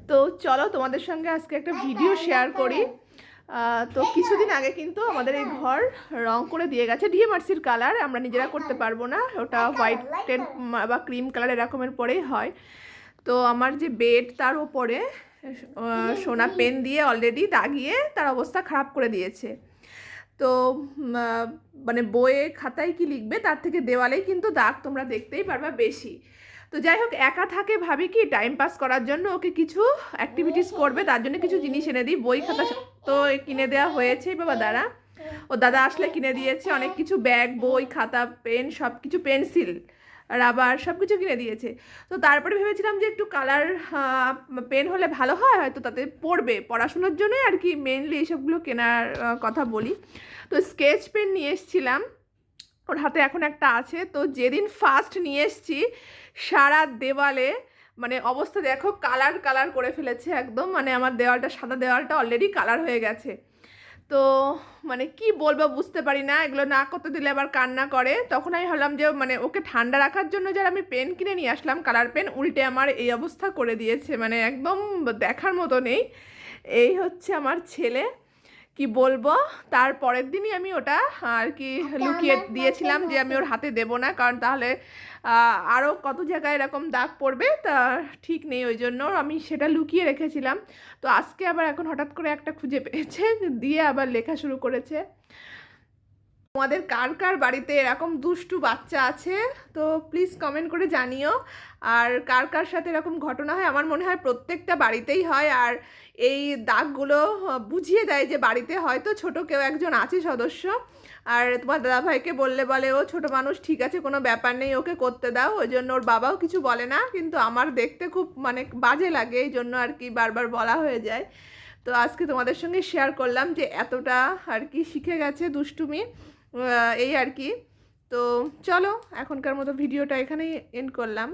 তো চলো তোমাদের সঙ্গে আজকে একটা ভিডিও শেয়ার করি। তো কিছুদিন আগে কিন্তু আমাদের এই ঘর রং করে দিয়ে গেছে ডিএমআরসির কালার, আমরা নিজেরা করতে পারবো না, ওটা হোয়াইট টেন্ট বা ক্রিম কালার এরকমের পরেই হয়। তো আমার যে বেড তার ওপরে সোনা পেন দিয়ে অলরেডি দাগিয়ে তার অবস্থা খারাপ করে দিয়েছে। তো মানে বইয়ে খাতায় কি লিখবে তার থেকে দেওয়ালেই কিন্তু দাগ তোমরা দেখতেই পারবা বেশি। তো যাই হোক, একা থাকে ভাবি কি টাইম পাস করার জন্য ওকে কিছু অ্যাক্টিভিটিস করবে, তার জন্য কিছু জিনিস এনে দিই। বই খাতা তো কিনে দেওয়া হয়েছে বাবা দ্বারা, ও দাদা আসলে কিনে দিয়েছে অনেক কিছু, ব্যাগ, বই, খাতা, পেন, সব কিছু, পেন্সিল, রাবার, সব কিছু কিনে দিয়েছে। তো তারপরে ভেবেছিলাম যে একটু কালার পেন হলে ভালো হয়, হয়তো তাতে পড়বে, পড়াশোনার জন্যই আর কি মেনলি এইসবগুলো কেনার কথা বলি। তো স্কেচ পেন নিয়ে এসেছিলাম, ওর হাতে এখন একটা আছে। তো যেদিন ফার্স্ট নিয়ে এসেছি সারা দেওয়ালে মানে অবস্থা দেখো, কালার কালার করে ফেলেছে একদম, মানে আমার দেওয়ালটা, সাদা দেওয়ালটা অলরেডি কালার হয়ে গেছে। তো মানে কি বলবো বুঝতে পারি না, এগুলো না করতে দিলে আবার কান্না করে। তখন আমি ভাবলাম যে মানে ওকে ঠান্ডা রাখার জন্য যারা আমি পেন কিনে নিয়ে আসলাম কালার পেন, উল্টে আমার এই অবস্থা করে দিয়েছে, মানে একদম দেখার মতো নেই। এই হচ্ছে আমার ছেলে, কি বলবো। তার পরের দিনই আমি ওটা আর কি লুকিয়ে দিয়েছিলাম যে আমি ওর হাতে দেবো না, কারণ তাহলে আরও কত জায়গায় এরকম দাগ পড়বে, তা ঠিক নেই, ওই জন্য আমি সেটা লুকিয়ে রেখেছিলাম। তো আজকে আবার এখন হঠাৎ করে একটা খুঁজে পেয়েছে, দিয়ে আবার লেখা শুরু করেছে। তোমাদের কার কার বাড়িতে এরকম দুষ্টু বাচ্চা আছে তো প্লিজ কমেন্ট করে জানিও। আর কার কার সাথে এরকম ঘটনা হয়, আমার মনে হয় প্রত্যেকটা বাড়িতেই হয়। আর এই দাগগুলো বুঝিয়ে দেয় যে বাড়িতে হয়তো ছোট কেউ একজন আছে সদস্য। আর তোমার দাদাভাইকে বললে বলে ও ছোট মানুষ, ঠিক আছে কোনো ব্যাপার নেই, ওকে করতে দাও, ওই জন্য ওর বাবাও কিছু বলে না। কিন্তু আমার দেখতে খুব মানে বাজে লাগে, এই জন্য আর কি বারবার বলা হয়ে যায়। তো আজকে তোমাদের সঙ্গে শেয়ার করলাম যে এতটা আর কি শিখে গেছে দুষ্টুমি, এই আর কি। তো চলো এখনকার মতো ভিডিওটা এখানেই এন্ড করলাম।